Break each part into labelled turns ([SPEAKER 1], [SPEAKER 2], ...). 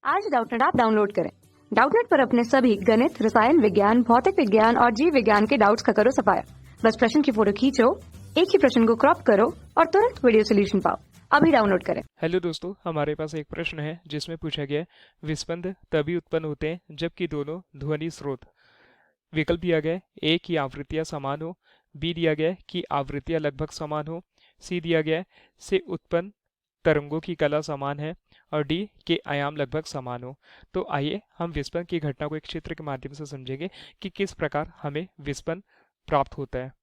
[SPEAKER 1] आज Doubtnut app download करें। Doubtnut पर अपने सभी गणित, रसायन विज्ञान, भौतिक विज्ञान और जीव विज्ञान के डाउट्स का करो सफाया। बस प्रश्न की फोटो खींचो, एक ही प्रश्न को क्रॉप करो और तुरंत वीडियो सोल्यूशन पाओ। अभी डाउनलोड करें।
[SPEAKER 2] हेलो दोस्तों, हमारे पास एक प्रश्न है जिसमें पूछा गया है विस्पंद तभी उत्पन्न होते हैं जबकि दोनों ध्वनि स्रोत विकल्प दिया गया है ए की आवृत्तियां समान हो, बी दिया गया है कि आवृत्तियां लगभग समान हो, सी दिया गया है से उत्पन्न तरंगों की कला समान है और डी के आयाम लगभग समान हो। तो आइए हम विस्पंद की घटना को एक चित्र के माध्यम से समझेंगे कि किस प्रकार हमें विस्पंद प्राप्त होता है।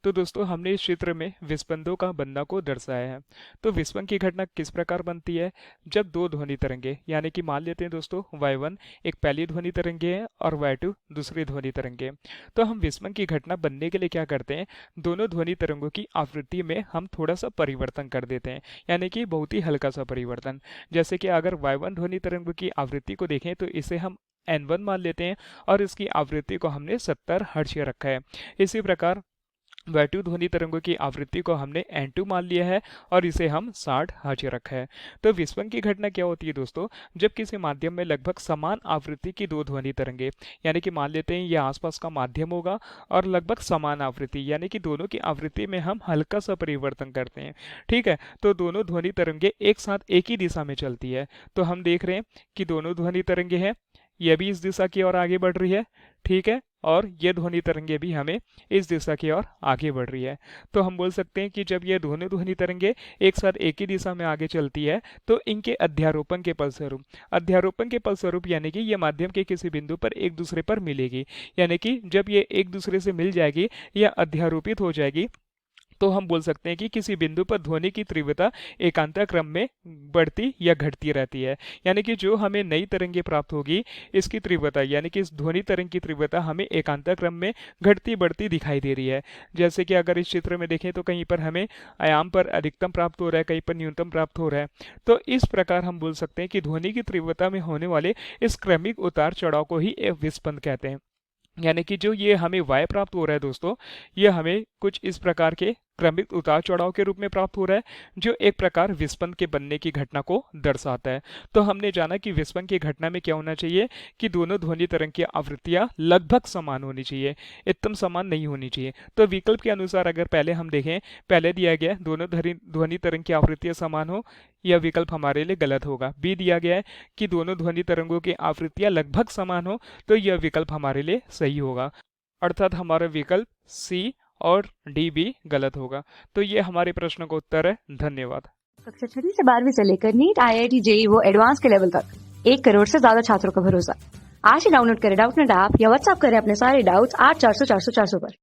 [SPEAKER 2] तो दोस्तों, हमने इस चित्र में विस्पंदों का बनना को दर्शाया है। तो विस्पंद की घटना किस प्रकार बनती है? जब दो ध्वनि तरंगे, यानी कि मान लेते हैं दोस्तों y1 एक पहली ध्वनि तरंगे है और y2 दूसरी ध्वनि तरंगे है। तो हम विस्पंद की घटना बनने के लिए क्या करते हैं, दोनों ध्वनि तरंगों की आवृत्ति में हम थोड़ा सा परिवर्तन कर देते हैं, यानी कि बहुत ही हल्का सा परिवर्तन। जैसे कि अगर y1 ध्वनि तरंग की आवृत्ति को देखें तो इसे हम n1 मान लेते हैं और इसकी आवृत्ति को हमने 70 हर्ट्ज रखा है। इसी प्रकार y2 ध्वनि तरंगों की आवृत्ति को हमने n2 मान लिया है और इसे हम 60 हर्ट्ज रखा है। तो विस्पंद की घटना क्या होती है दोस्तों, जब किसी माध्यम में लगभग समान आवृत्ति की दो ध्वनि तरंगे, यानी कि मान लेते हैं ये आसपास का माध्यम होगा और लगभग समान आवृत्ति, यानी कि दोनों की आवृत्ति में हम हल्का सा परिवर्तन करते हैं। ठीक है, तो दोनों ध्वनि तरंगे एक साथ एक ही दिशा में चलती है। तो हम देख रहे हैं कि दोनों ध्वनि तरंगे हैं, यह भी इस दिशा की ओर आगे बढ़ रही है। ठीक है, और ये ध्वनि तरंगे भी हमें इस दिशा की ओर आगे बढ़ रही है। तो हम बोल सकते हैं कि जब ये दोनों ध्वनि तरंगे एक साथ एक ही दिशा में आगे चलती है तो इनके अध्यारोपण के फलस्वरूप यानी कि ये माध्यम के किसी बिंदु पर एक दूसरे पर मिलेगी, यानी कि जब ये एक दूसरे से मिल जाएगी या अध्यारोपित हो जाएगी तो हम बोल सकते हैं कि किसी बिंदु पर ध्वनि की तीव्रता एकांतर क्रम में बढ़ती या घटती रहती है। यानी कि जो हमें नई तरंगे प्राप्त होगी, इसकी तीव्रता यानी कि इस ध्वनि तरंग की तीव्रता हमें एकांतर क्रम में घटती बढ़ती दिखाई दे रही है। जैसे कि अगर इस चित्र में देखें तो कहीं पर हमें आयाम पर अधिकतम प्राप्त हो रहा है, कहीं पर न्यूनतम प्राप्त हो रहा है। तो इस प्रकार हम बोल सकते हैं कि ध्वनि की तीव्रता में होने वाले इस क्रमिक उतार चढ़ाव को ही विस्पंद कहते हैं। यानी कि जो ये हमें y प्राप्त हो रहा है दोस्तों, ये हमें कुछ इस प्रकार के क्रमिक उतार चढ़ाव के रूप में प्राप्त हो रहा है, जो एक प्रकार विस्पंद के बनने की घटना को दर्शाता है। तो हमने जाना कि विस्पंद की घटना में क्या होना चाहिए कि दोनों ध्वनि तरंग की आवृत्तियां लगभग समान होनी चाहिए, एकदम समान नहीं होनी चाहिए। तो विकल्प के अनुसार अगर पहले हम देखें, पहले दिया गया दोनों ध्वनि तरंग की आवृत्तियां समान हो, यह विकल्प हमारे लिए गलत होगा। बी दिया गया है कि दोनों ध्वनि तरंगों की आवृत्तियां लगभग समान हो, तो यह विकल्प हमारे लिए सही होगा। अर्थात हमारा विकल्प सी और डी भी गलत होगा। तो ये हमारे प्रश्न का उत्तर है। धन्यवाद।
[SPEAKER 1] कक्षा 6 से 12वीं से लेकर नीट, IIT, JEE वो एडवांस के लेवल तक 1 करोड़ से ज्यादा छात्रों का भरोसा। आज ही डाउनलोड करें डाउटनेट ऐप या व्हाट्सएप करें अपने सारे डाउट्स 8400 400 400 पर।